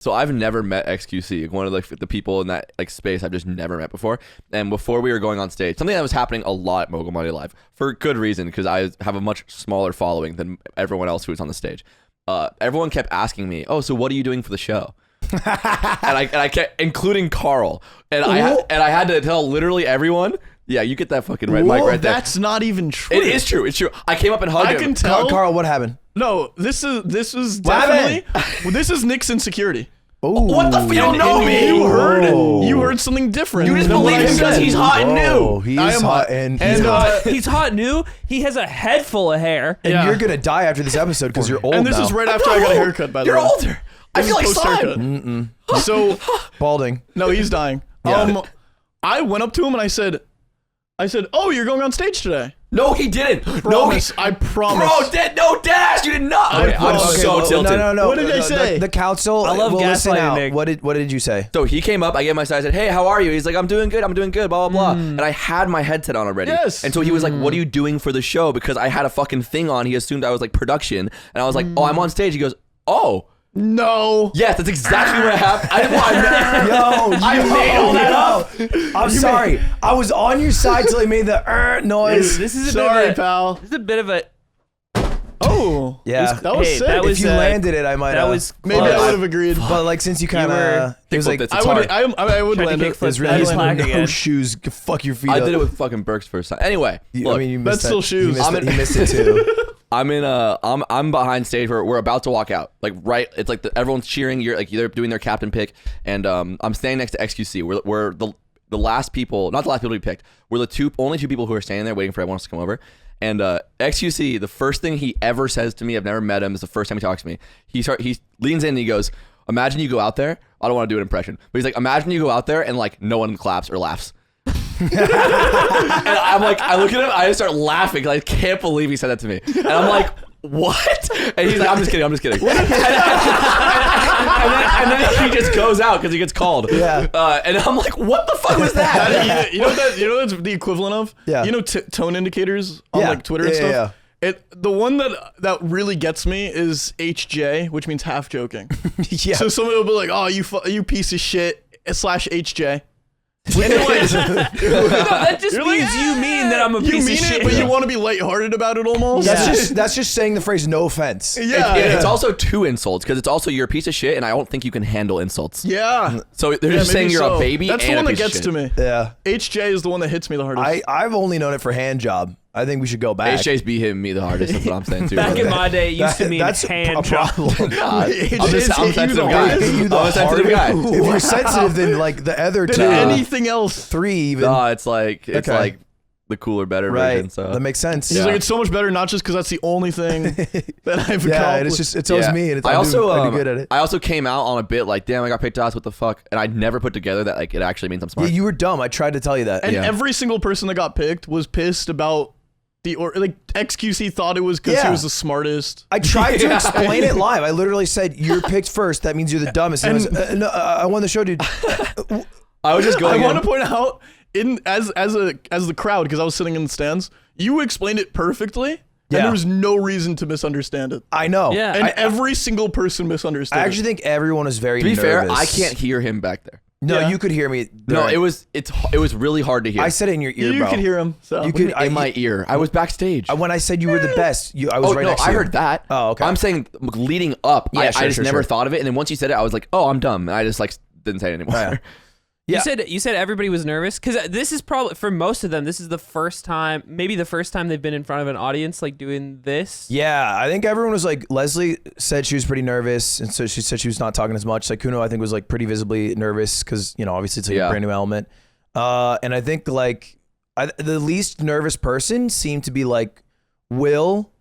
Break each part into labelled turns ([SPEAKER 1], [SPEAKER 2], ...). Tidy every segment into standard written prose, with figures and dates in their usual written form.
[SPEAKER 1] So I've never met XQC, one of the people in that like space I've just never met before. And before we were going on stage, something that was happening a lot at Mogul Monday Live for good reason, because I have a much smaller following than everyone else who was on the stage. Everyone kept asking me, "Oh, so what are you doing for the show?" and I kept, including Carl, and I had to tell literally everyone. Yeah, you get that fucking red mic right there.
[SPEAKER 2] That's not even true.
[SPEAKER 1] It is true. It's true. I came up and hugged him.
[SPEAKER 2] I can tell.
[SPEAKER 3] Carl, what happened?
[SPEAKER 2] No, this is definitely. This is Nick's insecurity.
[SPEAKER 3] Ooh.
[SPEAKER 1] What the f? You don't know me.
[SPEAKER 2] You heard something different.
[SPEAKER 1] You just
[SPEAKER 2] than
[SPEAKER 1] believe
[SPEAKER 2] what I
[SPEAKER 1] him because
[SPEAKER 2] said.
[SPEAKER 1] he's hot and new.
[SPEAKER 3] He
[SPEAKER 2] I
[SPEAKER 3] is
[SPEAKER 2] am
[SPEAKER 3] hot and
[SPEAKER 4] He's hot new. He has a head full of hair.
[SPEAKER 3] And
[SPEAKER 2] Yeah.
[SPEAKER 3] you're gonna die after this episode because you're old
[SPEAKER 2] And this
[SPEAKER 3] now.
[SPEAKER 2] is right after I got a haircut. By the
[SPEAKER 1] You're
[SPEAKER 2] way,
[SPEAKER 1] older. I feel like
[SPEAKER 2] post-haircut. So
[SPEAKER 3] Balding.
[SPEAKER 2] no, he's dying.
[SPEAKER 3] Yeah.
[SPEAKER 2] I went up to him and I said, "Oh, you're going on stage today."
[SPEAKER 1] No, he didn't.
[SPEAKER 2] Promise. I promise.
[SPEAKER 1] Bro, Dash, you did not. Okay, I'm
[SPEAKER 2] promise.
[SPEAKER 1] so tilted.
[SPEAKER 3] No.
[SPEAKER 2] What did I say?
[SPEAKER 3] The council.
[SPEAKER 4] I love
[SPEAKER 3] listen
[SPEAKER 4] gaslighting,
[SPEAKER 3] out.
[SPEAKER 4] Nick.
[SPEAKER 3] What did you say?
[SPEAKER 1] So he came up, I gave him my side, I said, "Hey, how are you?" He's like, I'm doing good, blah, blah, blah. And I had my headset on already.
[SPEAKER 2] Yes.
[SPEAKER 1] And so he was like, "What are you doing for the show?" Because I had a fucking thing on. He assumed I was like production. And I was like, "Oh, I'm on stage." He goes, "Oh."
[SPEAKER 2] No.
[SPEAKER 1] Yes, that's exactly what happened. I made all that up.
[SPEAKER 3] I'm sorry. I was on your side till he made the noise.
[SPEAKER 4] This is a
[SPEAKER 2] Sorry,
[SPEAKER 4] bit of a,
[SPEAKER 2] pal.
[SPEAKER 4] This is a bit of a.
[SPEAKER 2] Oh.
[SPEAKER 3] Yeah.
[SPEAKER 2] That was
[SPEAKER 4] Hey,
[SPEAKER 2] sick.
[SPEAKER 4] that was-
[SPEAKER 3] If you landed it, I might.
[SPEAKER 4] That was
[SPEAKER 2] Maybe
[SPEAKER 4] close.
[SPEAKER 2] I would have agreed.
[SPEAKER 3] But like since you kind of, it was like
[SPEAKER 1] It's
[SPEAKER 2] I
[SPEAKER 1] hard.
[SPEAKER 2] would. I would
[SPEAKER 4] Tried to
[SPEAKER 2] land it.
[SPEAKER 4] kickflip
[SPEAKER 3] it's
[SPEAKER 4] that
[SPEAKER 3] really
[SPEAKER 4] slack
[SPEAKER 3] no
[SPEAKER 4] again.
[SPEAKER 3] shoes. Fuck your feet.
[SPEAKER 1] I
[SPEAKER 3] up.
[SPEAKER 1] did it with fucking Burks first time. Anyway,
[SPEAKER 3] I
[SPEAKER 1] look,
[SPEAKER 3] mean, you
[SPEAKER 2] That's
[SPEAKER 3] missed
[SPEAKER 2] still
[SPEAKER 3] that.
[SPEAKER 2] shoes.
[SPEAKER 3] He missed it too.
[SPEAKER 1] I'm behind stage. We're about to walk out. Like right, it's like everyone's cheering. You're like they're doing their captain pick, and I'm standing next to XQC. We're the last people, not the last people we picked. We're the only two people who are standing there waiting for everyone else to come over. And XQC, the first thing he ever says to me, I've never met him. It's the first time he talks to me. He leans in and he goes, "Imagine you go out there." I don't want to do an impression, but he's like, "Imagine you go out there and like no one claps or laughs." And I'm like, I look at him, I just start laughing because I can't believe he said that to me. And I'm like, "What?" And he's like, I'm just kidding. and then he just goes out because he gets called.
[SPEAKER 3] Yeah.
[SPEAKER 1] And I'm like, "What the fuck was that?"
[SPEAKER 2] You know what that's the equivalent of?
[SPEAKER 3] Yeah.
[SPEAKER 2] You know tone indicators on like Twitter and stuff? The one that really gets me is HJ, which means half joking.
[SPEAKER 3] Yeah.
[SPEAKER 2] So someone will be like, "Oh, you piece of shit / HJ." And you're like,
[SPEAKER 4] No, that just
[SPEAKER 2] You're like,
[SPEAKER 4] means you mean that I'm a
[SPEAKER 2] you
[SPEAKER 4] piece
[SPEAKER 2] mean
[SPEAKER 4] of shit.
[SPEAKER 2] it, but you want to be lighthearted about it almost.
[SPEAKER 3] That's just saying the phrase "no offense."
[SPEAKER 2] Yeah,
[SPEAKER 1] It's also two insults because it's also you're a piece of shit, and I don't think you can handle insults.
[SPEAKER 2] yeah.
[SPEAKER 1] So they're
[SPEAKER 2] Yeah,
[SPEAKER 1] just saying
[SPEAKER 2] maybe
[SPEAKER 1] you're
[SPEAKER 2] so.
[SPEAKER 1] a baby.
[SPEAKER 2] That's
[SPEAKER 1] and
[SPEAKER 2] the one
[SPEAKER 1] a
[SPEAKER 2] that
[SPEAKER 1] piece of
[SPEAKER 2] gets
[SPEAKER 1] shit.
[SPEAKER 2] to me.
[SPEAKER 3] Yeah.
[SPEAKER 2] HJ is the one that hits me the hardest.
[SPEAKER 3] I've only known it for hand job. I think we should go back.
[SPEAKER 1] HJ's beat him me the hardest. That's what I'm saying too.
[SPEAKER 4] Back in my day, it used to mean
[SPEAKER 3] that's
[SPEAKER 4] hand
[SPEAKER 3] a
[SPEAKER 4] job.
[SPEAKER 3] problem.
[SPEAKER 1] I'm
[SPEAKER 2] HJ's
[SPEAKER 1] a
[SPEAKER 2] hit you
[SPEAKER 1] sensitive
[SPEAKER 2] the
[SPEAKER 1] guy.
[SPEAKER 2] hardest?
[SPEAKER 3] You
[SPEAKER 1] I'm
[SPEAKER 3] the
[SPEAKER 1] a sensitive guy.
[SPEAKER 3] If you're sensitive, then like the other
[SPEAKER 2] Than
[SPEAKER 3] two,
[SPEAKER 2] anything else.
[SPEAKER 3] 3 even.
[SPEAKER 1] No, it's like
[SPEAKER 3] Okay.
[SPEAKER 1] the cooler, better
[SPEAKER 3] Right.
[SPEAKER 1] version. So
[SPEAKER 3] That makes sense.
[SPEAKER 2] He's like, it's so much better, not just because that's the only thing that I've
[SPEAKER 3] Yeah,
[SPEAKER 2] accomplished.
[SPEAKER 3] and it's always
[SPEAKER 1] Yeah.
[SPEAKER 3] me, and it's,
[SPEAKER 1] I
[SPEAKER 3] I
[SPEAKER 1] also
[SPEAKER 3] do good at it.
[SPEAKER 1] I also came out on a bit like, damn, I got picked off. What the fuck? And I never put together that like it actually means I'm
[SPEAKER 3] Yeah,
[SPEAKER 1] smart.
[SPEAKER 3] you were dumb. I tried to tell you that.
[SPEAKER 2] And
[SPEAKER 1] Yeah.
[SPEAKER 2] every single person that got picked was pissed about XQC thought it was because he
[SPEAKER 3] Yeah.
[SPEAKER 2] was the smartest.
[SPEAKER 3] I tried to explain it live. I literally said, "You're picked first. That means you're the dumbest." And I was, no, I won the show, dude.
[SPEAKER 1] I was just
[SPEAKER 2] I
[SPEAKER 1] going.
[SPEAKER 2] want to point out as the crowd, because I was sitting in the stands, you explained it perfectly, and
[SPEAKER 3] Yeah.
[SPEAKER 2] there was no reason to misunderstand it.
[SPEAKER 3] I know.
[SPEAKER 4] Yeah.
[SPEAKER 2] And every single person misunderstood.
[SPEAKER 3] I actually think everyone is very
[SPEAKER 1] To be fair,
[SPEAKER 3] nervous.
[SPEAKER 1] I can't hear him back there.
[SPEAKER 3] No,
[SPEAKER 2] Yeah.
[SPEAKER 3] you could hear me.
[SPEAKER 1] No, it was really hard to hear.
[SPEAKER 3] I said it in your ear,
[SPEAKER 2] you
[SPEAKER 3] bro.
[SPEAKER 2] could hear him. So
[SPEAKER 3] You could.
[SPEAKER 1] in my ear. I was backstage.
[SPEAKER 3] When I said you were the best, I was right next to
[SPEAKER 1] I
[SPEAKER 3] you.
[SPEAKER 1] heard that.
[SPEAKER 3] Oh, okay.
[SPEAKER 1] I'm saying leading up,
[SPEAKER 3] Yeah,
[SPEAKER 1] I
[SPEAKER 3] sure,
[SPEAKER 1] just
[SPEAKER 3] sure,
[SPEAKER 1] never
[SPEAKER 3] sure.
[SPEAKER 1] thought of it, and then once you said it, I was like, oh, I'm dumb, and I just like didn't say it anymore.
[SPEAKER 3] Yeah. Yeah.
[SPEAKER 4] You said everybody was nervous because this is probably for most of them. This is the first time, maybe the first time they've been in front of an audience like doing this.
[SPEAKER 3] Yeah, I think everyone was like, Leslie said she was pretty nervous, and so she said she was not talking as much. Like Kuno, I think, was like pretty visibly nervous because, you know, obviously it's like a brand new element. And I think like the least nervous person seemed to be like Will,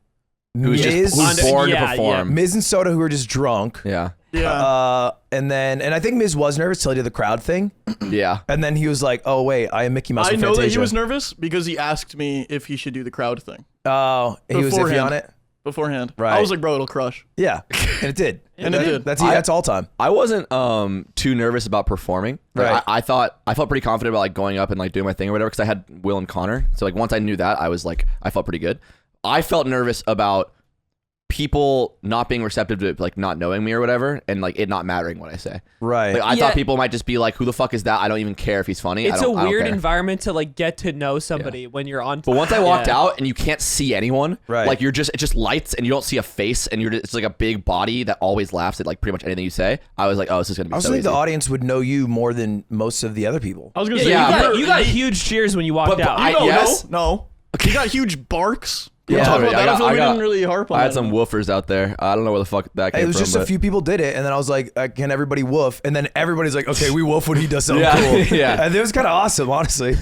[SPEAKER 1] Who's
[SPEAKER 3] Miz,
[SPEAKER 1] born to perform.
[SPEAKER 3] Miz and Soda, who were just drunk.
[SPEAKER 1] Yeah.
[SPEAKER 2] yeah.
[SPEAKER 3] And I think Miz was nervous till he did the crowd thing.
[SPEAKER 1] Yeah.
[SPEAKER 3] And then he was like, oh, wait, I am Mickey Mouse
[SPEAKER 2] I
[SPEAKER 3] from
[SPEAKER 2] know that he
[SPEAKER 3] Fantasia.
[SPEAKER 2] was nervous because he asked me if he should do the crowd thing
[SPEAKER 3] Oh, he was iffy
[SPEAKER 2] Beforehand.
[SPEAKER 3] on it?
[SPEAKER 2] beforehand.
[SPEAKER 3] Right.
[SPEAKER 2] I was like, bro, it'll crush.
[SPEAKER 3] Yeah, and it did.
[SPEAKER 2] And it did.
[SPEAKER 3] That's all time.
[SPEAKER 1] I wasn't too nervous about performing. Like,
[SPEAKER 3] Right.
[SPEAKER 1] I felt pretty confident about like going up and like doing my thing or whatever because I had Will and Connor. So like once I knew that, I was like I felt pretty good. I felt nervous about people not being receptive to like not knowing me or whatever, and like it not mattering what I say.
[SPEAKER 3] Right.
[SPEAKER 1] Like, I thought people might just be like, "Who the fuck is that?" I don't even care if he's funny.
[SPEAKER 4] It's a weird
[SPEAKER 1] care.
[SPEAKER 4] environment to like get to know somebody when you're on.
[SPEAKER 1] But once I walked out and you can't see anyone,
[SPEAKER 3] right.
[SPEAKER 1] like it just lights and you don't see a face and it's like a big body that always laughs at like pretty much anything you say. I was like, oh, this is gonna be. I
[SPEAKER 3] also think the audience would know you more than most of the other people.
[SPEAKER 2] I was gonna say,
[SPEAKER 4] you got huge cheers when you walked out.
[SPEAKER 2] No. You got huge barks.
[SPEAKER 3] Yeah,
[SPEAKER 2] talk about that. I feel like we didn't really harp on that.
[SPEAKER 1] I had some woofers out there. I don't know where the fuck that came from.
[SPEAKER 3] It was just a few people did it, and then I was like, can everybody woof? And then everybody's like, okay, we woof when he does something cool.
[SPEAKER 1] Yeah.
[SPEAKER 3] And it was kind of awesome, honestly.